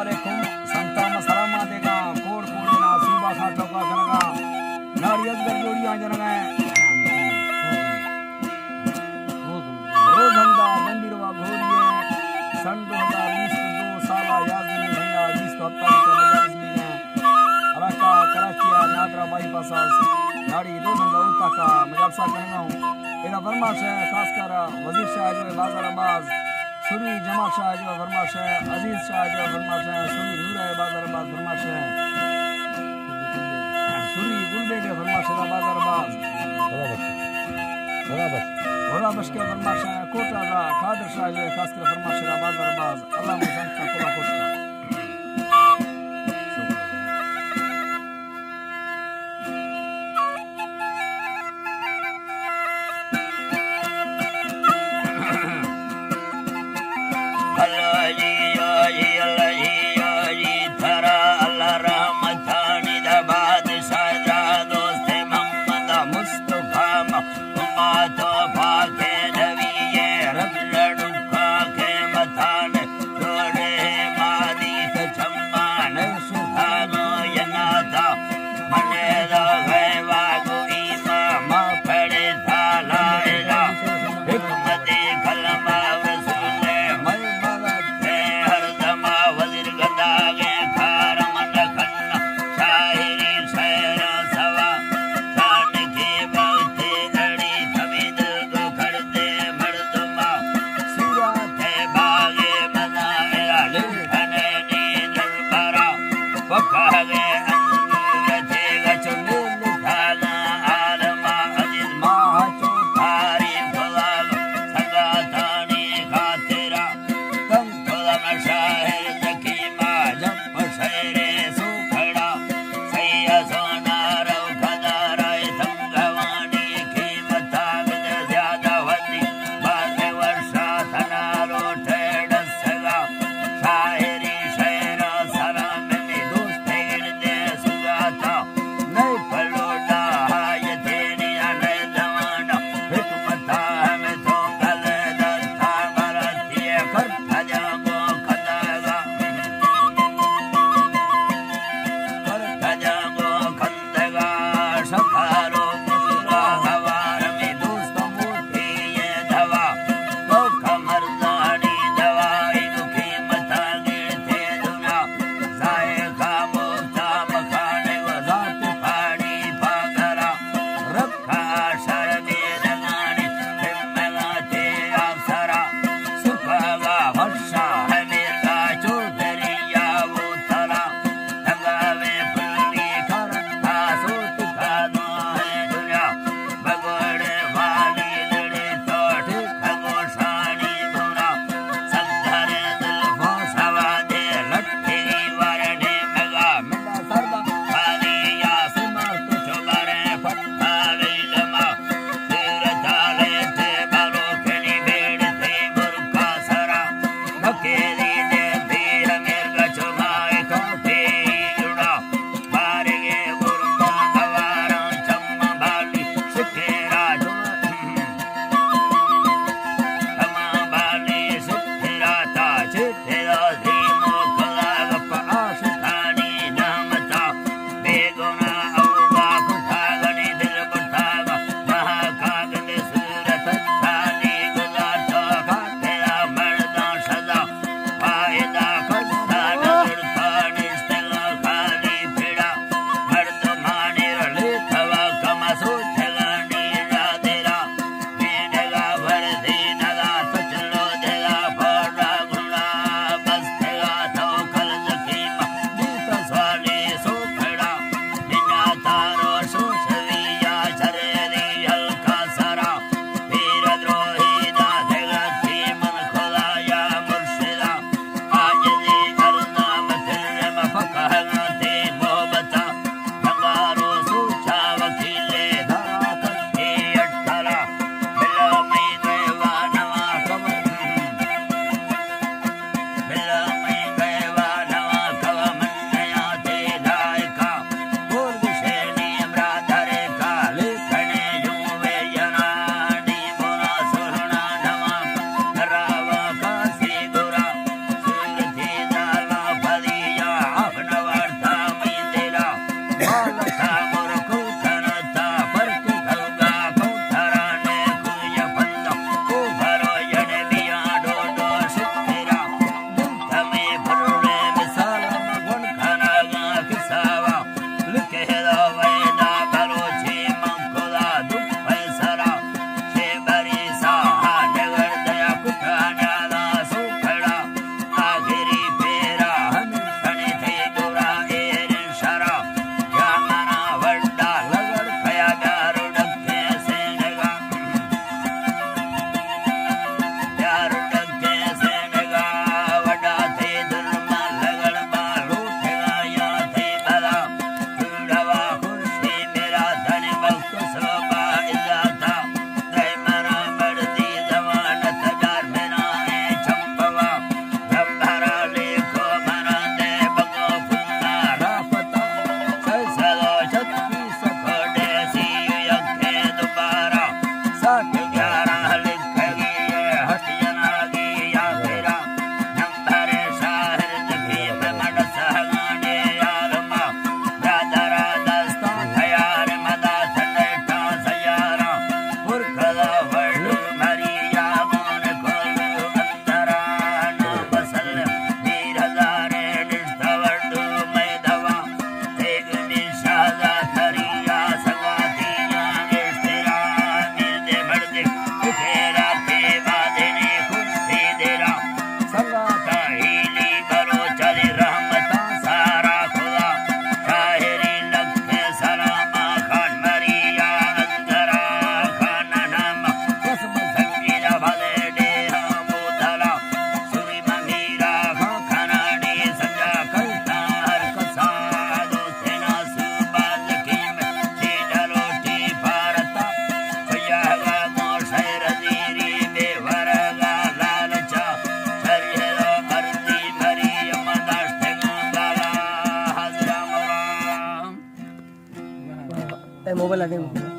अस्सलामुअलैकुम संता मसलामा देगा कोड कोडेना सूबा खा टोका करगा नारी अजगर जोड़ियां जनगा रोजंदा बंदिरवा घोड़िए सन 2022 साला याजनी भैया 20 तो अत्तारी का मजाज में अराका कराचिया नादरा बाईपास नारी रोजंदा उता का मजासा करना हूं एरा फरमाश है खासकर वजीर शाह जो बाजाराबाद सुरी जमाल शाह जो फरमाश है अजीज शाह जो फरमाश है सुरी नूर है बाजाराबाद फरमाश है सुरी गुलबे के फरमाश है बाजाराबाद होला बश के फरमाश है कोटा का कादर शाह जो खासकर फरमाश है बाजाराबाद अल्लाह मुझे का कोला कोटा मादी मोबाइल आ देंगे